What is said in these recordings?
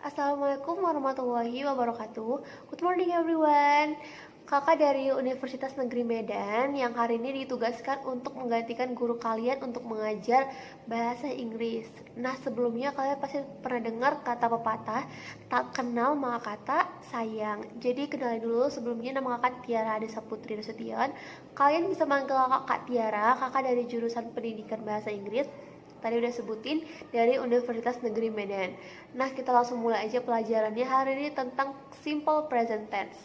Assalamualaikum warahmatullahi wabarakatuh. Good morning everyone. Kakak dari Universitas Negeri Medan yang hari ini ditugaskan untuk menggantikan guru kalian untuk mengajar bahasa Inggris. Nah, sebelumnya kalian pasti pernah dengar kata pepatah, tak kenal maka kata sayang. Jadi kenalin dulu, sebelumnya nama kakak Tiara Adesa Putri Nasution. Kalian bisa manggil kakak Tiara, kakak dari jurusan Pendidikan Bahasa Inggris. Tadi udah sebutin dari Universitas Negeri Medan. Nah, kita langsung mulai aja pelajarannya hari ini tentang simple present tense.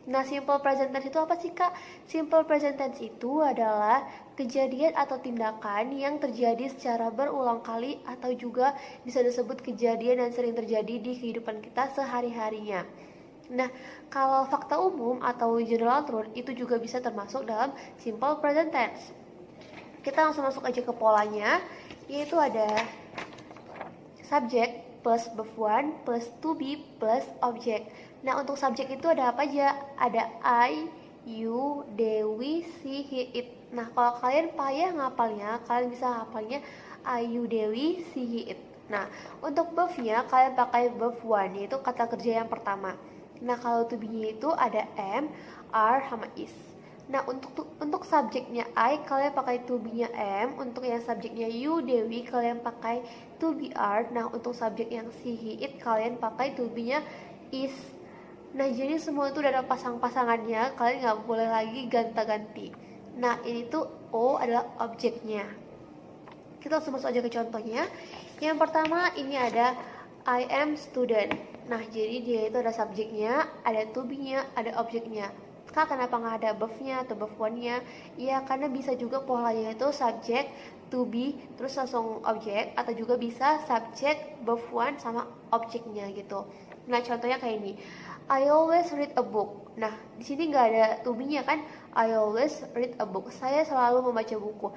Nah, simple present tense itu apa sih, Kak? Simple present tense itu adalah kejadian atau tindakan yang terjadi secara berulang kali atau juga bisa disebut kejadian yang sering terjadi di kehidupan kita sehari-harinya. Nah, kalau fakta umum atau general truth itu juga bisa termasuk dalam simple present tense. Kita langsung masuk aja ke polanya, yaitu ada subject plus verb one plus to be plus object. Nah, untuk subjek itu ada apa aja? Ada I, you, they, we, she, he, it. Nah, kalau kalian payah ngapalnya, kalian bisa ngapalnya I, you, they, we, she, he, it. Nah, untuk verbnya kalian pakai verb one, yaitu kata kerja yang pertama. Nah, kalau to be-nya itu ada am, are, sama is. Nah, untuk subjeknya I, kalian pakai to be-nya am. Untuk yang subjeknya you, Dewi, kalian pakai to be are. Nah, untuk subjek yang she, he, it, kalian pakai to be-nya is. Nah, jadi semua itu udah ada pasang-pasangannya. Kalian nggak boleh lagi ganta-ganti. Nah, ini tuh O adalah objeknya. Kita langsung masuk aja ke contohnya. Yang pertama, ini ada I am student. Nah, jadi dia itu ada subjeknya, ada to be-nya, ada objeknya. Kak, kenapa nggak ada verb-nya atau verb one-nya? Ya, karena bisa juga polanya itu subject, to be, terus langsung objek, atau juga bisa subject, verb one, sama objeknya gitu. Nah, contohnya kayak ini. I always read a book. Nah, di sini nggak ada to be-nya kan? I always read a book. Saya selalu membaca buku.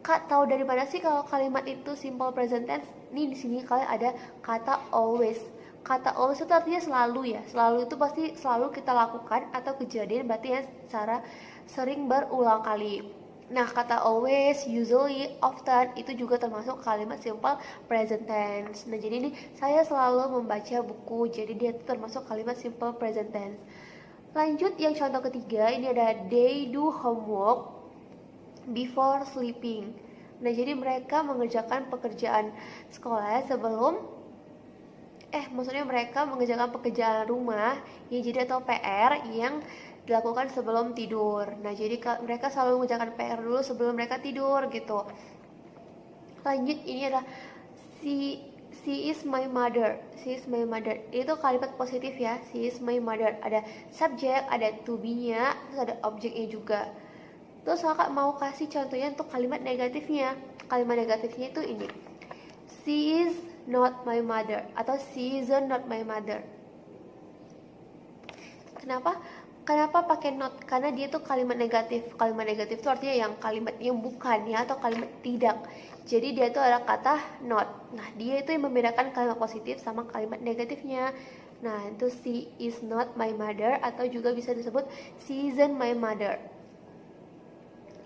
Kak, tahu dari mana sih kalau kalimat itu simple present tense? Nih, di sini kalian ada kata always. Kata always itu artinya selalu ya. Selalu itu pasti selalu kita lakukan atau kejadian berarti ya secara sering berulang kali. Nah, kata always, usually, often itu juga termasuk kalimat simple present tense. Nah, jadi ini saya selalu membaca buku. Jadi dia itu termasuk kalimat simple present tense. Lanjut yang contoh ketiga, ini ada they do homework before sleeping. Nah, jadi mereka mengerjakan pekerjaan sekolah sebelum maksudnya mereka mengerjakan pekerjaan rumah ya, jadi atau PR yang dilakukan sebelum tidur. Nah, jadi mereka selalu mengerjakan PR dulu sebelum mereka tidur gitu. Lanjut, ini ada she is my mother. She is my mother. Itu kalimat positif ya. She is my mother. Ada subjek, ada to be-nya, terus ada objeknya juga. Terus kakak mau kasih contohnya untuk kalimat negatifnya. Kalimat negatifnya itu ini. She is not my mother atau she isn't not my mother. Kenapa pakai not? Karena dia tuh kalimat negatif. Kalimat negatif itu artinya yang kalimat yang bukan ya, atau kalimat tidak. Jadi dia itu ada kata not. Nah, dia itu yang membedakan kalimat positif sama kalimat negatifnya. Nah, itu she is not my mother atau juga bisa disebut she isn't my mother.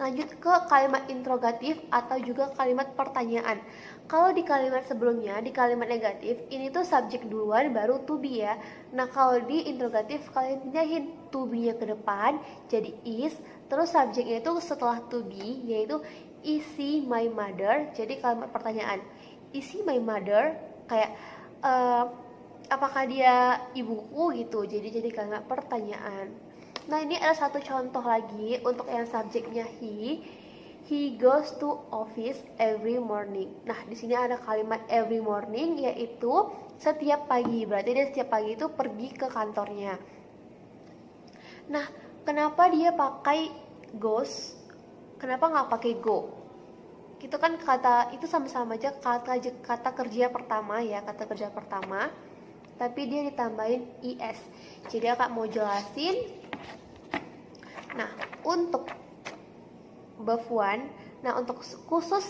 Lanjut ke kalimat interrogatif atau juga kalimat pertanyaan. Kalau di kalimat sebelumnya, di kalimat negatif, ini tuh subjek duluan baru to be ya. Nah, kalau di interrogatif kalian pindahin to be-nya ke depan jadi is, terus subjeknya itu setelah to be yaitu is she my mother, jadi kalimat pertanyaan. Is she my mother? Kayak apakah dia ibuku gitu. Jadi kalimat pertanyaan. Nah, ini ada satu contoh lagi untuk yang subjeknya he goes to office every morning. Nah, di sini ada kalimat every morning yaitu setiap pagi. Berarti dia setiap pagi itu pergi ke kantornya. Nah, kenapa dia pakai goes? Kenapa nggak pakai go? Itu kan kata itu sama-sama aja kata kerja pertama ya, kata kerja pertama. Tapi dia ditambahin is. Jadi kakak mau jelasin. Nah, untuk verb one, nah untuk khusus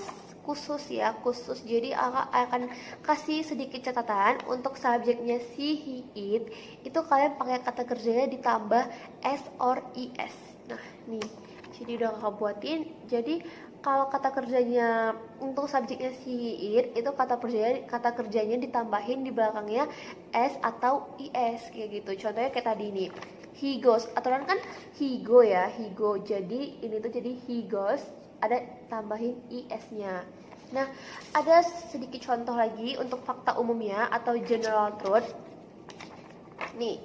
jadi akan kasih sedikit catatan untuk subjeknya she, he, it, itu kalian pakai kata kerjanya ditambah s or is. Nah, nih, jadi udah kakak buatin. Jadi kalau kata kerjanya untuk subjeknya si it itu kata kerjanya ditambahin di belakangnya s atau is kayak gitu. Contohnya kayak tadi nih, he goes, aturan kan he go ya, he go, jadi ini tuh jadi he goes ada tambahin is-nya. Nah, ada sedikit contoh lagi untuk fakta umumnya atau general truth. Nih,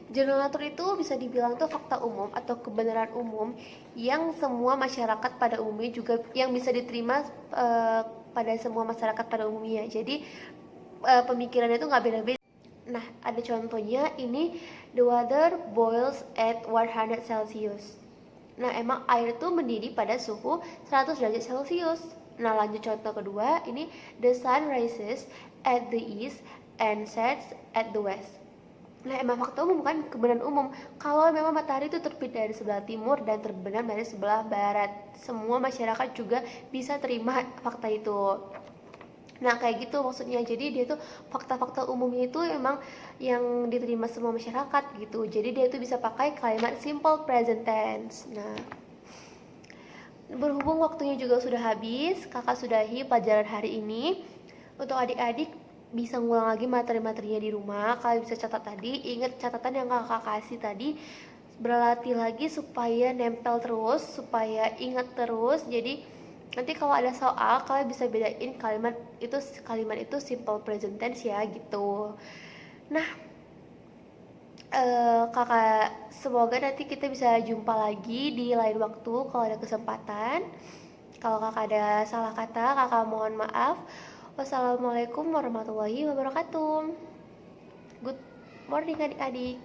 general truth itu bisa dibilang tuh fakta umum atau kebenaran umum yang semua masyarakat pada umumnya juga yang bisa diterima pada semua masyarakat pada umumnya. Jadi pemikirannya itu nggak beda-beda. Nah, ada contohnya ini, the water boils at 100 Celsius. Nah, emang air itu mendidih pada suhu 100 derajat Celcius. Nah, lanjut contoh kedua, ini the sun rises at the east and sets at the west. Nah, emang fakta umum kan, kebenaran umum. Kalau memang matahari itu terbit dari sebelah timur dan terbenam dari sebelah barat, semua masyarakat juga bisa terima fakta itu. Nah, kayak gitu maksudnya. Jadi dia tuh fakta-fakta umumnya itu emang yang diterima semua masyarakat gitu. Jadi dia tuh bisa pakai kalimat simple present tense. Nah, berhubung waktunya juga sudah habis, kakak sudahi pelajaran hari ini. Untuk adik-adik bisa ngulang lagi materi-materinya di rumah. Kalian bisa catat tadi, ingat catatan yang kakak kasih tadi, berlatih lagi supaya nempel terus, supaya ingat terus. Jadi nanti kalau ada soal kalian bisa bedain kalimat itu simple present tense ya gitu. Nah, kakak semoga nanti kita bisa jumpa lagi di lain waktu kalau ada kesempatan. Kalau kakak ada salah kata, kakak mohon maaf. Wassalamualaikum warahmatullahi wabarakatuh. Good morning adik-adik.